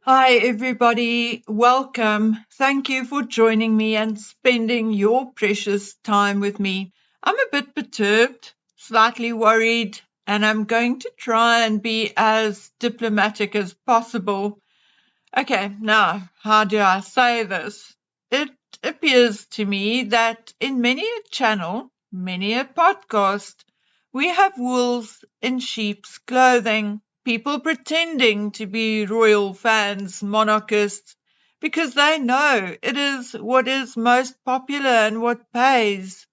Hi, everybody. Welcome. Thank you for joining me and spending your precious time with me. I'm a bit perturbed, slightly worried, and I'm going to try and be as diplomatic as possible. Okay, now, how do I say this? It appears to me that in many a channel, many a podcast, we have wolves in sheep's clothing, people pretending to be royal fans, monarchists, because they know it is what is most popular and what pays.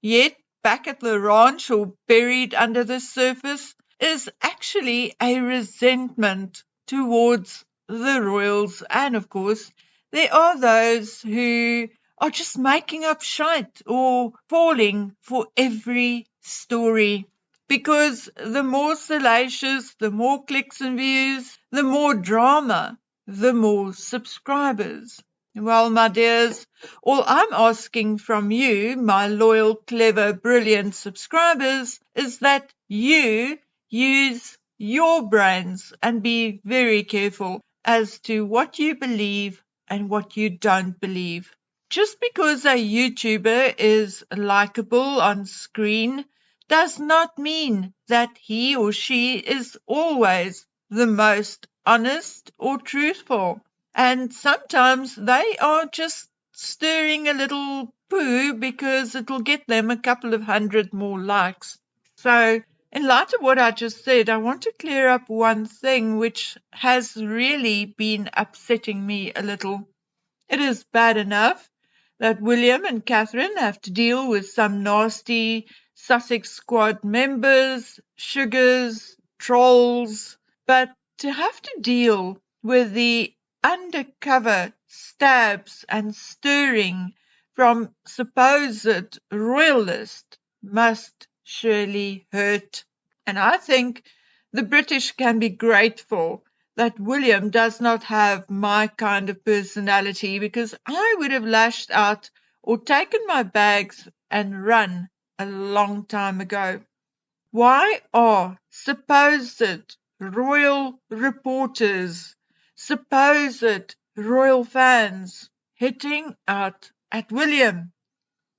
Yet, back at the ranch or buried under the surface is actually a resentment towards the royals. And of course, there are those who are just making up shite or falling for every story. Because the more salacious, the more clicks and views, the more drama, the more subscribers. Well, my dears, all I'm asking from you, my loyal, clever, brilliant subscribers, is that you use your brains and be very careful as to what you believe and what you don't believe. Just because a YouTuber is likable on screen does not mean that he or she is always the most honest or truthful. And sometimes they are just stirring a little poo because it'll get them a couple of hundred more likes. So, in light of what I just said, I want to clear up one thing which has really been upsetting me a little. It is bad enough that William and Catherine have to deal with some nasty Sussex Squad members, sugars, trolls, but to have to deal with the undercover stabs and stirring from supposed royalist must surely hurt. And I think the British can be grateful that William does not have my kind of personality, because I would have lashed out or taken my bags and run a long time ago. Why are supposed royal reporters, supposed royal fans hitting out at William?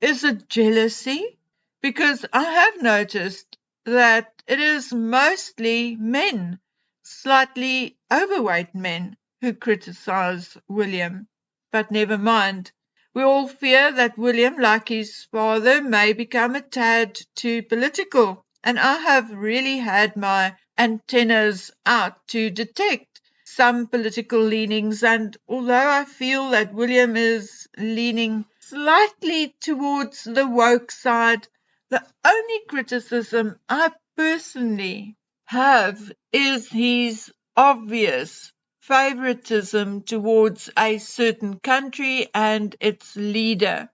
Is it jealousy? Because I have noticed that it is mostly men, slightly overweight men, who criticize William. But never mind. We all fear that William, like his father, may become a tad too political, and I have really had my antennas out to detect some political leanings, and although I feel that William is leaning slightly towards the woke side, the only criticism I personally have is his obvious favoritism towards a certain country and its leader,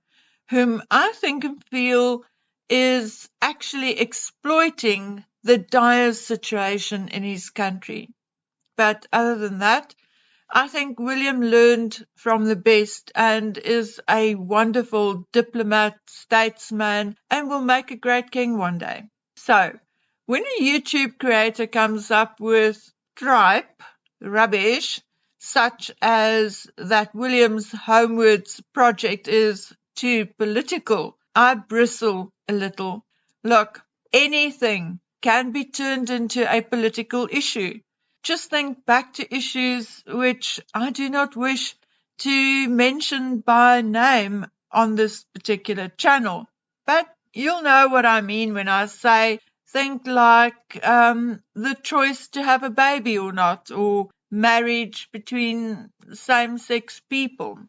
whom I think and feel is actually exploiting the dire situation in his country. But other than that, I think William learned from the best and is a wonderful diplomat, statesman, and will make a great king one day. So, when a YouTube creator comes up with tripe, rubbish, such as that William's Homewards project is too political, I bristle a little. Look, anything can be turned into a political issue. Just think back to issues which I do not wish to mention by name on this particular channel. But you'll know what I mean when I say think like the choice to have a baby or not, or marriage between same-sex people.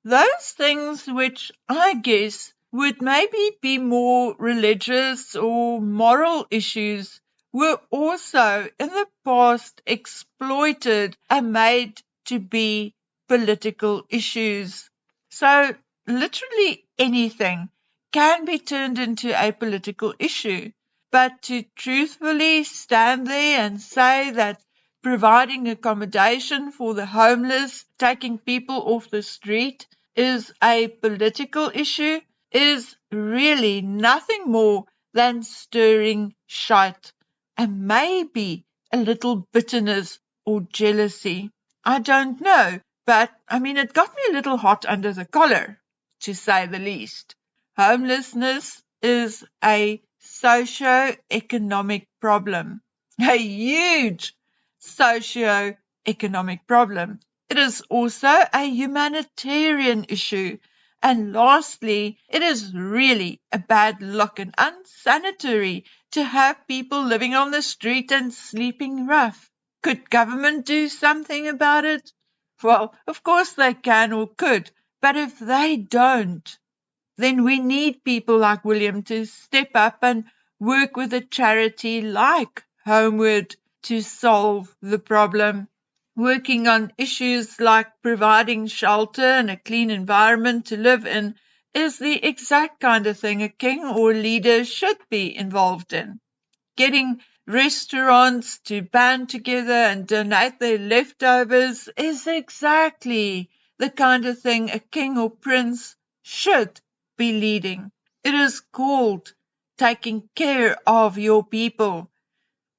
Those things which I guess would maybe be more religious or moral issues were also in the past exploited and made to be political issues. So literally anything can be turned into a political issue. But to truthfully stand there and say that providing accommodation for the homeless, taking people off the street is a political issue is really nothing more than stirring shite and maybe a little bitterness or jealousy. I don't know, but I mean, it got me a little hot under the collar, to say the least. Homelessness is a socio-economic problem, a huge socio-economic problem. It is also a humanitarian issue. And lastly, it is really a bad look and unsanitary to have people living on the street and sleeping rough. Could government do something about it? Well, of course they can or could, but if they don't, then we need people like William to step up and work with a charity like Homeward to solve the problem. Working on issues like providing shelter and a clean environment to live in is the exact kind of thing a king or leader should be involved in. Getting restaurants to band together and donate their leftovers is exactly the kind of thing a king or prince should be leading. It is called taking care of your people,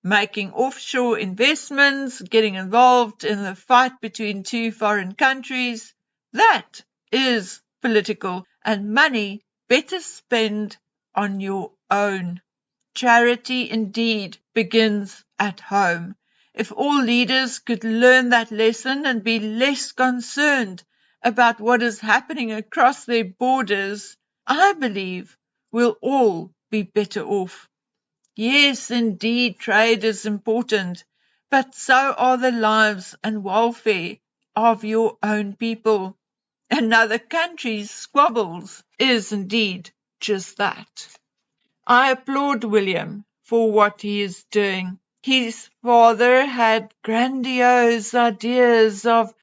making offshore investments, getting involved in the fight between two foreign countries. That is political, and money better spent on your own. Charity indeed begins at home. If all leaders could learn that lesson and be less concerned about what is happening across their borders, I believe we'll all be better off. Yes, indeed, trade is important, but so are the lives and welfare of your own people. Another country's squabbles is indeed just that. I applaud William for what he is doing. His father had grandiose ideas of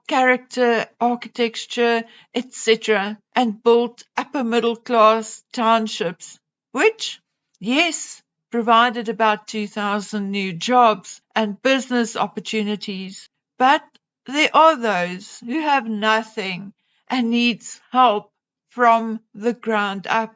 character, architecture, etc., and built upper middle class townships, which, yes, provided about 2,000 new jobs and business opportunities. But there are those who have nothing and needs help from the ground up.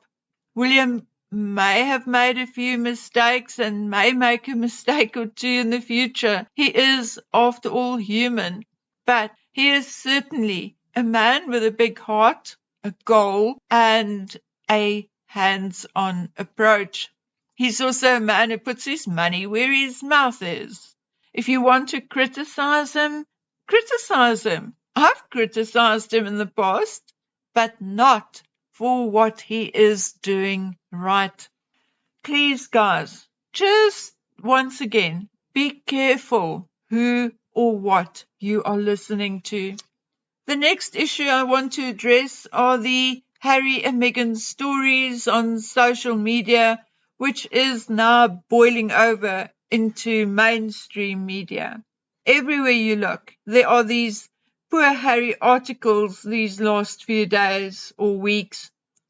William may have made a few mistakes and may make a mistake or two in the future. He is, after all, human. But he is certainly a man with a big heart, a goal, and a hands-on approach. He's also a man who puts his money where his mouth is. If you want to criticize him, criticize him. I've criticized him in the past, but not for what he is doing right. Please, guys, just once again, be careful who or what you are listening to. The next issue I want to address are the Harry and Meghan stories on social media, which is now boiling over into mainstream media. Everywhere you look, there are these poor Harry articles these last few days or weeks.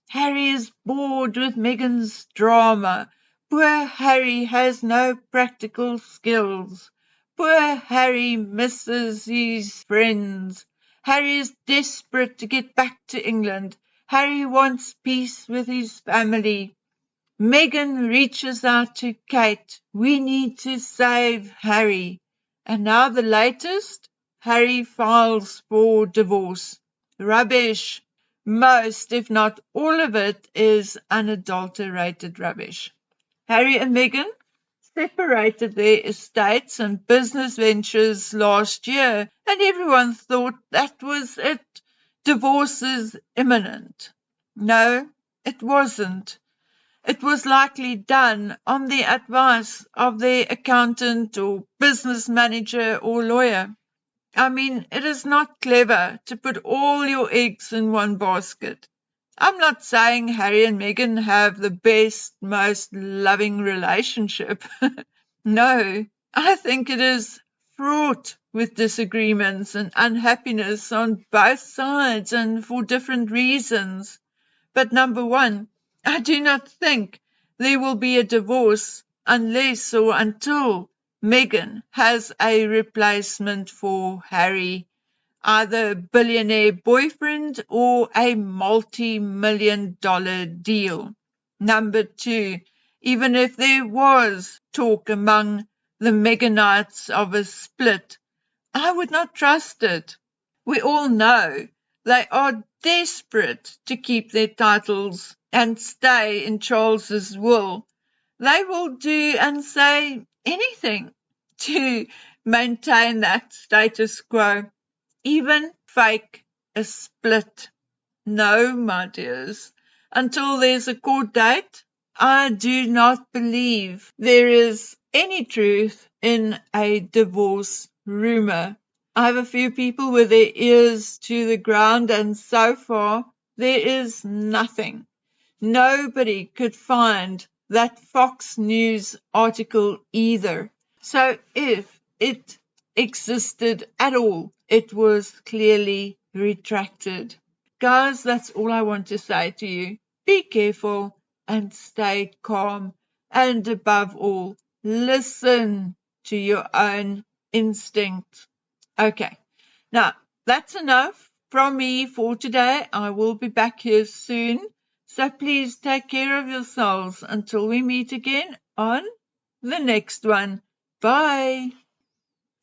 Harry is bored with Meghan's drama. Poor Harry has no practical skills. Poor Harry misses his friends. Harry is desperate to get back to England. Harry wants peace with his family. Meghan reaches out to Kate. We need to save Harry. And now the latest, Harry files for divorce. Rubbish. Most, if not all of it, is unadulterated rubbish. Harry and Meghan separated their estates and business ventures last year, and everyone thought that was it. Divorce is imminent. No, it wasn't. It was likely done on the advice of their accountant or business manager or lawyer. I mean, it is not clever to put all your eggs in one basket. I'm not saying Harry and Meghan have the best, most loving relationship. No, I think it is fraught with disagreements and unhappiness on both sides and for different reasons. But number one, I do not think there will be a divorce unless or until Meghan has a replacement for Harry, either a billionaire boyfriend or a multi-million-dollar deal. Number two, even if there was talk among the Meghanites of a split, I would not trust it. We all know they are desperate to keep their titles and stay in Charles's will. They will do and say anything to maintain that status quo, even fake a split. No, my dears, until there's a court date, I do not believe there is any truth in a divorce rumor. I have a few people with their ears to the ground, and so far there is nothing. Nobody could find that Fox News article either. So if it existed at all, it was clearly retracted. Guys, that's all I want to say to you. Be careful and stay calm. And above all, listen to your own instinct. Okay, now that's enough from me for today. I will be back here soon. So please take care of yourselves until we meet again on the next one. Bye.